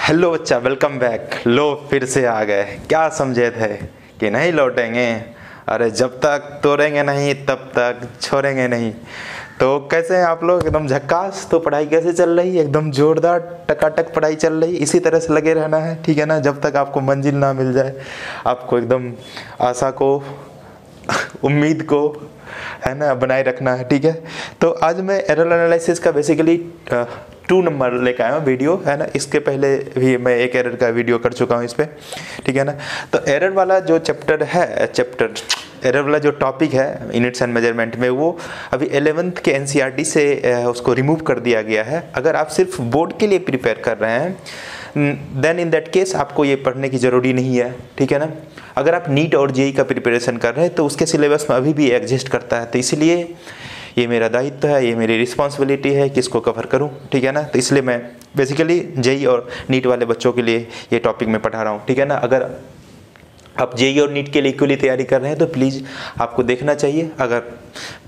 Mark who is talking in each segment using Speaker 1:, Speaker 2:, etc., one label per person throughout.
Speaker 1: Hello बच्चा, welcome back. लो फिर से आ गए। क्या समझे थे कि नहीं लौटेंगे? अरे जब तक तोड़ेंगे नहीं तब तक छोड़ेंगे नहीं। तो कैसे हैं आप लोग? एकदम झक्कास। तो पढ़ाई कैसे चल रही है? एकदम जोरदार टकाटक पढ़ाई चल रही है। इसी तरह से लगे रहना है, ठीक है ना, जब तक आपको मंजिल ना मिल जाए। आपको एकदम आशा को उम्मीद को, है ना, बनाए रखना है, ठीक है। तो आज मैं एरर एनालिसिस का बेसिकली 2 नंबर लेकर आया हूँ वीडियो, है ना। इसके पहले भी मैं एक एरर का वीडियो कर चुका हूँ इस पर, ठीक है ना। तो एरर वाला जो एरर वाला जो टॉपिक है यूनिट्स एंड मेजरमेंट में, वो अभी 11th के एनसीईआरटी से उसको रिमूव कर दिया गया है। अगर आप सिर्फ बोर्ड के लिए प्रिपेयर कर रहे हैं देन इन दैट केस आपको ये पढ़ने की ज़रूरी नहीं है, ठीक है ना। अगर आप नीट और जेईई का प्रिपरेशन कर रहे हैं तो उसके सिलेबस में अभी भी एग्जिस्ट करता है। तो इसलिए ये मेरा दायित्व है, ये मेरी रिस्पॉन्सिबिलिटी है कि इसको कवर करूं, ठीक है ना। तो इसलिए मैं बेसिकली जेईई और नीट वाले बच्चों के लिए ये टॉपिक मैं पढ़ा रहा हूँ, ठीक है ना। अगर आप जेईई और नीट के लिए इक्वली तैयारी कर रहे हैं तो प्लीज़ आपको देखना चाहिए। अगर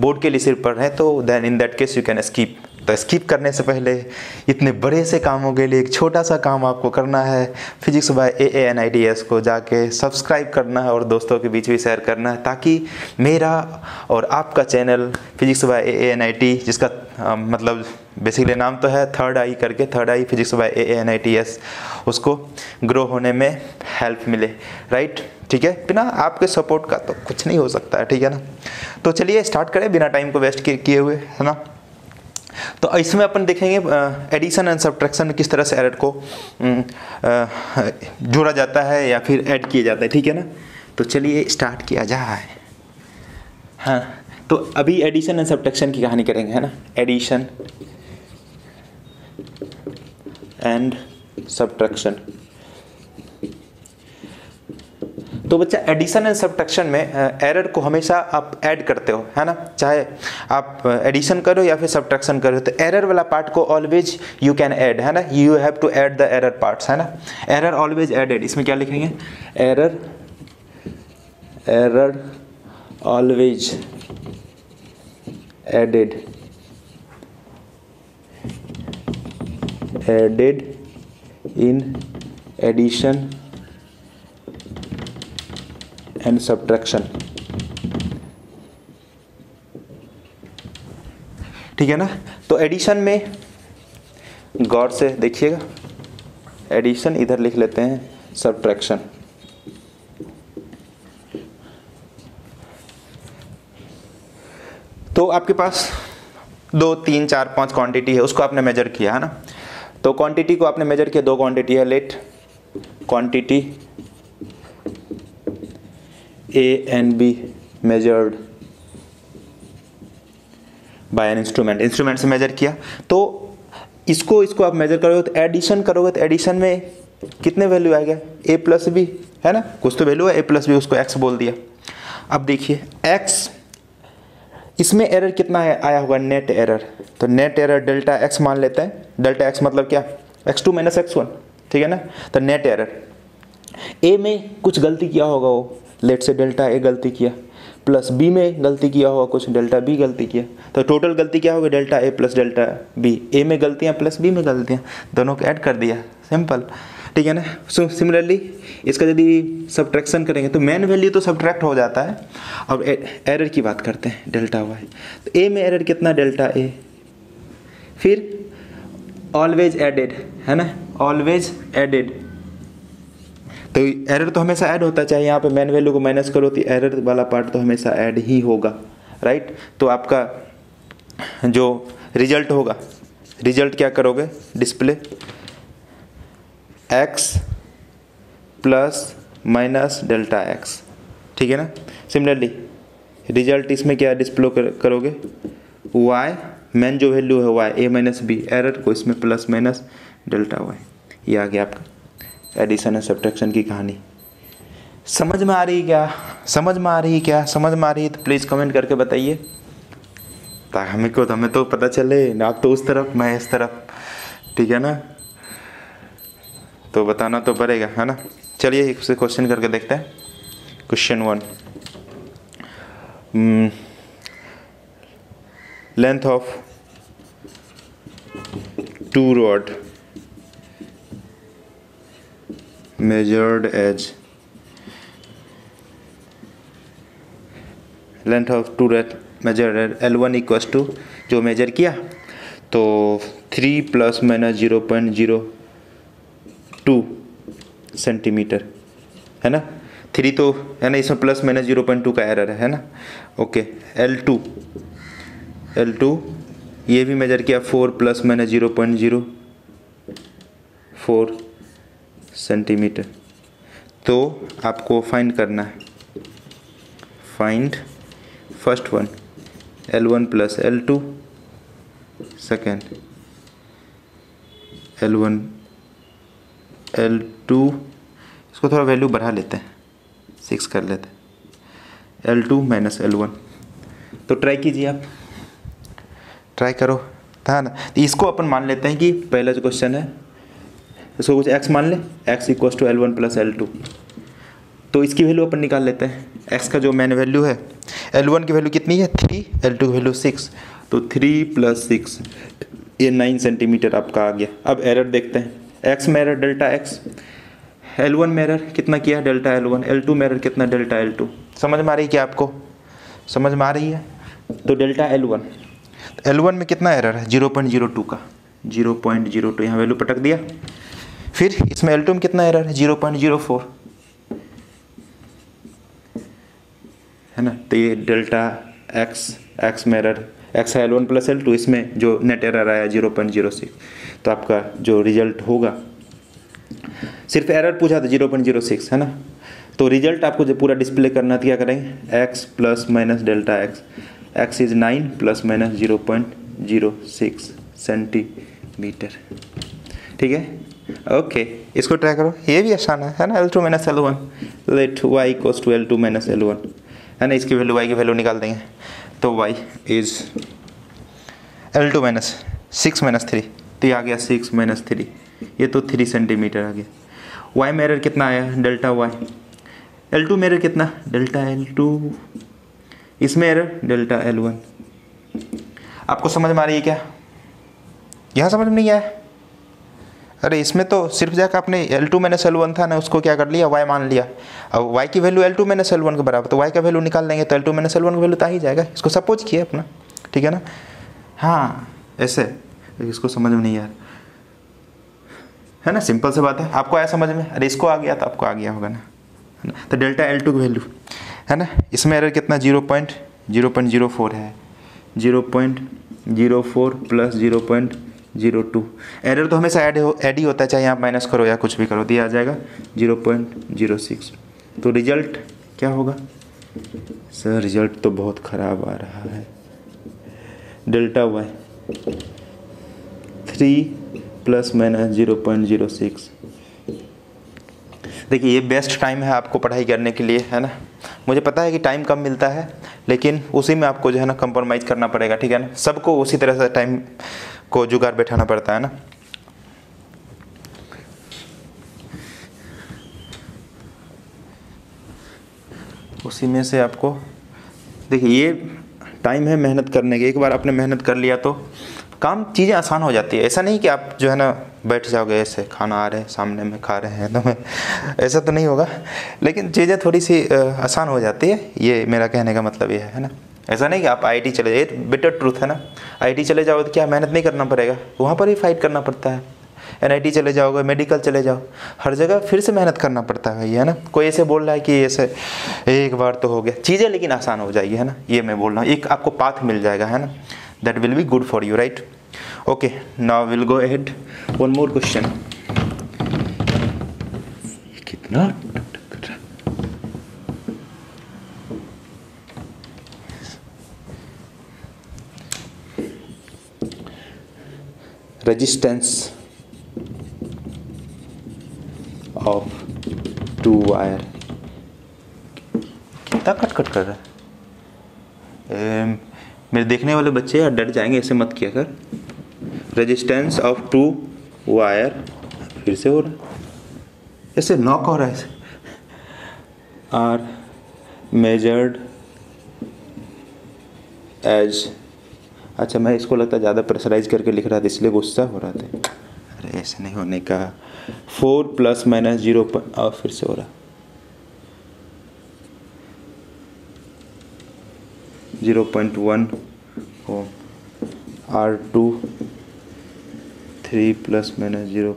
Speaker 1: बोर्ड के लिए सिर्फ पढ़ रहे हैं तो then in that case you can skip. तो स्किप करने से पहले इतने बड़े से कामों के लिए एक छोटा सा काम आपको करना है। फिजिक्स बाय AANITS को जाके सब्सक्राइब करना है और दोस्तों के बीच भी शेयर करना है, ताकि मेरा और आपका चैनल फिजिक्स बाय AANIT, जिसका मतलब बेसिकली नाम तो है थर्ड आई करके, थर्ड आई फिजिक्स बाय AANITS, उसको ग्रो होने में हेल्प मिले, राइट, ठीक है। बिना आपके सपोर्ट का तो कुछ नहीं हो सकता है, ठीक है ना। तो चलिए स्टार्ट करें बिना टाइम को वेस्ट किए हुए, है ना। तो इसमें अपन देखेंगे एडिशन एंड सब्ट्रैक्शन में किस तरह से एरर को जोड़ा जाता है या फिर ऐड किया जाता है, ठीक है ना। तो चलिए स्टार्ट किया जाए। हाँ, तो अभी एडिशन एंड सब्ट्रैक्शन की कहानी करेंगे, है ना। Addition and subtraction. तो बच्चा एडिशन एंड सब्ट्रैक्शन में एरर को हमेशा आप ऐड करते हो, है ना। चाहे आप एडिशन करो या फिर सब्ट्रैक्शन करो, तो एरर वाला पार्ट को ऑलवेज यू कैन ऐड, है ना। You have to add the error parts, है ना। Error always added. इसमें क्या लिखेंगे? Error always added in addition and subtraction, ठीक है ना। तो एडिशन में गौर से देखिएगा, एडिशन इधर लिख लेते हैं, सब्ट्रैक्शन। तो आपके पास 2, 3, 4, 5 क्वांटिटी है, उसको आपने मेजर किया, है ना। तो क्वांटिटी को आपने मेजर किया, 2 क्वांटिटी है। Let quantity A and B measured by an instrument, instrument से मेजर किया। तो इसको आप मेजर करोगे तो एडिशन करोगे, तो एडिशन में कितने वैल्यू आएगा? A प्लस बी, है ना, कुछ तो वैल्यू है, A प्लस बी, उसको x बोल दिया। अब देखिए x, इसमें एरर कितना आया होगा? Net error. तो नेट एरर डेल्टा x मान लेते हैं। डेल्टा x मतलब क्या? x2 माइनस x1, ठीक है ना। तो नेट एरर A में कुछ गलती किया होगा, वो लेट से डेल्टा A गलती किया, प्लस B में गलती किया होगा कुछ, डेल्टा B गलती किया। तो टोटल गलती क्या होगी? Delta A plus delta B। A में गलतियाँ प्लस B में गलतियाँ, दोनों को ऐड कर दिया, सिंपल, ठीक है ना। सो सिमिलरली इसका यदि सब्ट्रैक्शन करेंगे तो मेन वैल्यू तो सब्ट्रैक्ट हो जाता है। अब एरर की बात करते हैं, डेल्टा Y। तो A में एरर कितना? Delta A। फिर ऑलवेज एडेड, है ना, ऑलवेज एडेड। तो एरर तो हमेशा ऐड होता है, चाहे यहाँ पे मेन वैल्यू को माइनस करो तो एरर वाला पार्ट तो हमेशा ऐड ही होगा, राइट। तो आपका जो रिजल्ट होगा, रिजल्ट क्या करोगे? Display x plus minus delta x, ठीक है ना। सिमिलरली रिजल्ट इसमें क्या डिस्प्ले करोगे? y, मेन जो वैल्यू है y, a minus B, error को इसमें प्लस माइनस डेल्टा y। ये आ गया आपका एडिशन एंड सब्ट्रैक्शन की कहानी। समझ में आ रही क्या? समझ में आ रही क्या? समझ में आ रही है तो प्लीज़ कमेंट करके बताइए, ताकि हमें तो पता चले ना। आप तो उस तरफ, मैं इस तरफ, ठीक है ना। तो बताना तो पड़ेगा, है ना। चलिए एक से क्वेश्चन करके देखते हैं। Question 1, length of 2 rod measured as length of two measured L1 equals to जो मेजर किया तो 3 प्लस माइनस 0.02 सेंटीमीटर है ना। 3 तो है ना, इसमें प्लस माइनस 0.2 का एरर है ना। ओके L2 ये भी मेजर किया 4 प्लस माइनस 0.04 सेंटीमीटर। तो आपको फाइंड करना है, find first one L1 plus L2, second L1 L2, इसको थोड़ा वैल्यू बढ़ा लेते हैं, 6 कर लेते हैं, L2 माइनस L1। तो ट्राई कीजिए, आप ट्राई करो था ना। तो इसको अपन मान लेते हैं कि पहला जो क्वेश्चन है इसको कुछ x मान ले, x equals to L1 plus L2। तो इसकी वैल्यू अपन निकाल लेते हैं। x का जो मेन वैल्यू है, L1 की वैल्यू कितनी है 3, L2 की वैल्यू 6, तो 3 प्लस 6 ये 9 सेंटीमीटर आपका आ गया। अब एरर देखते हैं, x में एरर डेल्टा x, L1 में एरर कितना किया डेल्टा L1, L2 में एरर कितना डेल्टा L2। समझ में आ रही है क्या आपको, समझ में आ रही है। तो डेल्टा L1 में कितना एरर है 0.02 का, 0.02 यहाँ वैल्यू पटक दिया। फिर इसमें L2 में कितना एरर है 0.04 है ना। तो ये डेल्टा x में एरर x है L1 प्लस L2, इसमें जो नेट एरर आया 0.06। तो आपका जो रिजल्ट होगा, सिर्फ एरर पूछा था 0.06 है ना। तो रिजल्ट आपको जो पूरा डिस्प्ले करना था, क्या करेंगे x plus minus delta x is 9 plus minus 0.06 centimetre. ठीक है, ओके इसको ट्राई करो, ये भी आसान है ना। L2 minus L1 let y equals to L2 minus L1 है ना। इसकी वैल्यू y की वैल्यू निकाल देंगे, तो y is L2 minus 6 minus 3, तो ये आ गया 6 माइनस 3, ये तो 3 सेंटीमीटर आ गया। y में एरर कितना आया डेल्टा y, L2 में एरर कितना डेल्टा L2, इसमें एरर डेल्टा L1। आपको समझ में आ रही है क्या, यहाँ समझ में नहीं आया। अरे इसमें तो सिर्फ जाकर आपने L2 माइनस L1 था ना, उसको क्या कर लिया y मान लिया। अब y की वैल्यू L2 माइनस L1 के बराबर, तो y का वैल्यू निकाल लेंगे तो L2 माइनस L1 का वैल्यू तो आ ही जाएगा। इसको सपोज किया अपना, ठीक है ना। हाँ ऐसे, इसको समझ में नहीं यार है ना, सिंपल सी बात है। आपको आया समझ में, अरे इसको आ गया तो आपको आ गया होगा ना, है ना। तो डेल्टा L2 की वैल्यू है ना, इसमें एरर कितना 0.04 है, 0.04 प्लस 0.02। एरर तो हमेशा ऐड ही होता है, चाहे आप माइनस करो या कुछ भी करो, दिया आ जाएगा 0.06। तो रिजल्ट क्या होगा सर, रिजल्ट तो बहुत ख़राब आ रहा है। Delta y 3 plus minus 0.06। देखिए ये बेस्ट टाइम है आपको पढ़ाई करने के लिए, है ना। मुझे पता है कि टाइम कम मिलता है, लेकिन उसी में आपको जो है ना कंप्रोमाइज़ करना पड़ेगा, ठीक है ना। सबको उसी तरह से टाइम को जुगाड़ बैठाना पड़ता है ना। उसी में से आपको देखिए, ये टाइम है मेहनत करने की। एक बार आपने मेहनत कर लिया तो काम चीज़ें आसान हो जाती है। ऐसा नहीं कि आप जो है ना बैठ जाओगे, ऐसे खाना आ रहे हैं सामने में खा रहे हैं तो मैं, ऐसा तो नहीं होगा, लेकिन चीज़ें थोड़ी सी आसान हो जाती है। ये मेरा कहने का मतलब ये है ना। ऐसा नहीं कि आप आईटी चले जाए, बेटर ट्रूथ है ना। आईटी चले जाओ तो क्या मेहनत नहीं करना पड़ेगा, वहाँ पर भी फाइट करना पड़ता है। एनआईटी चले जाओगे, मेडिकल चले जाओ, हर जगह फिर से मेहनत करना पड़ता है, है ना। कोई ऐसे बोल रहा है कि ऐसे एक बार तो हो गया, चीज़ें लेकिन आसान हो जाएगी, है ना। ये मैं बोल रहा हूँ, एक आपको पाथ मिल जाएगा, है ना। That will be good for you, right. Okay, now will go ahead one more question. कितना रेजिस्टेंस ऑफ 2 वायर, कितना कट कर रहा है। मेरे देखने वाले बच्चे यार डर जाएंगे, ऐसे मत किया कर। रेजिस्टेंस ऑफ 2 वायर, फिर से हो रहा है, ऐसे नॉक हो रहा है, आर मेजर्ड एज, अच्छा मैं इसको लगता है ज़्यादा प्रेशराइज करके लिख रहा था इसलिए गुस्सा हो रहा था। अरे ऐसे नहीं होने का। 4 प्लस माइनस 0 और फिर से हो रहा 0.1 ओम। R2 3 plus minus 0.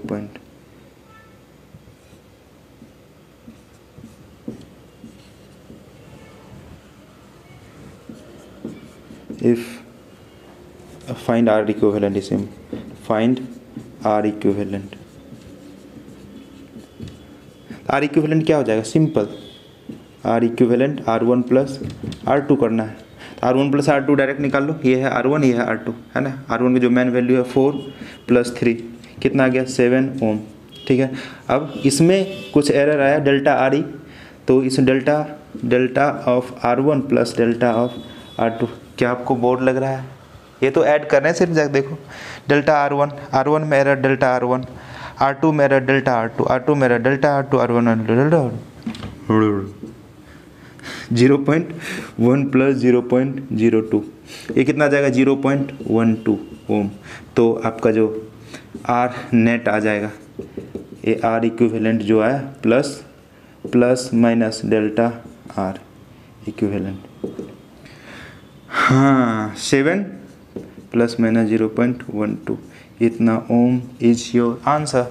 Speaker 1: If find R equivalent is find R equivalent. R equivalent क्या हो जाएगा? Simple R equivalent R1 plus R2 करना है। R1 प्लस R2 डायरेक्ट निकाल लो, ये है R1 ये है R2 है ना। R1 की जो मेन वैल्यू है 4 प्लस 3 कितना आ गया 7 ओम। ठीक है, अब इसमें कुछ एरर आया डेल्टा RE, तो इस delta of R1 plus delta of R2, क्या आपको बोर्ड लग रहा है? ये तो ऐड कर रहे हैं, सिर्फ जाकर देखो डेल्टा R1 में एरर डेल्टा R1, R2 में एरर डेल्टा R2 में error delta R2, R1 delta 0.1 plus 0.02, ये कितना आ जाएगा 0.12 ओम। तो आपका जो R नेट आ जाएगा, ये R इक्विवेलेंट जो आया plus minus delta R equivalent, हाँ 7 प्लस माइनस 0.12 इतना ओम इज योर आंसर।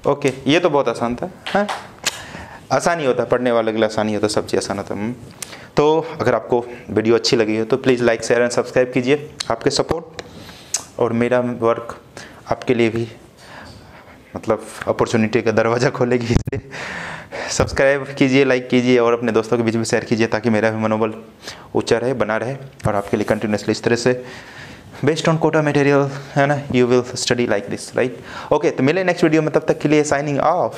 Speaker 1: ओके, ये तो बहुत आसान था, हाँ आसानी होता है, पढ़ने वाले के लिए आसानी होता है, सब चीज़ आसान होता है। तो अगर आपको वीडियो अच्छी लगी हो तो please like share and subscribe कीजिए। आपके सपोर्ट और मेरा वर्क आपके लिए भी मतलब अपॉर्चुनिटी का दरवाज़ा खोलेगी, इसलिए सब्सक्राइब कीजिए, लाइक कीजिए और अपने दोस्तों के बीच में शेयर कीजिए, ताकि मेरा भी मनोबल ऊंचा रहे, बना रहे और आपके लिए कंटिन्यूसली इस तरह से बेस्ड ऑन कोटा मटेरियल है ना, you will study like this right. Okay, तो मिले नेक्स्ट वीडियो में, तब तक के लिए साइनिंग ऑफ।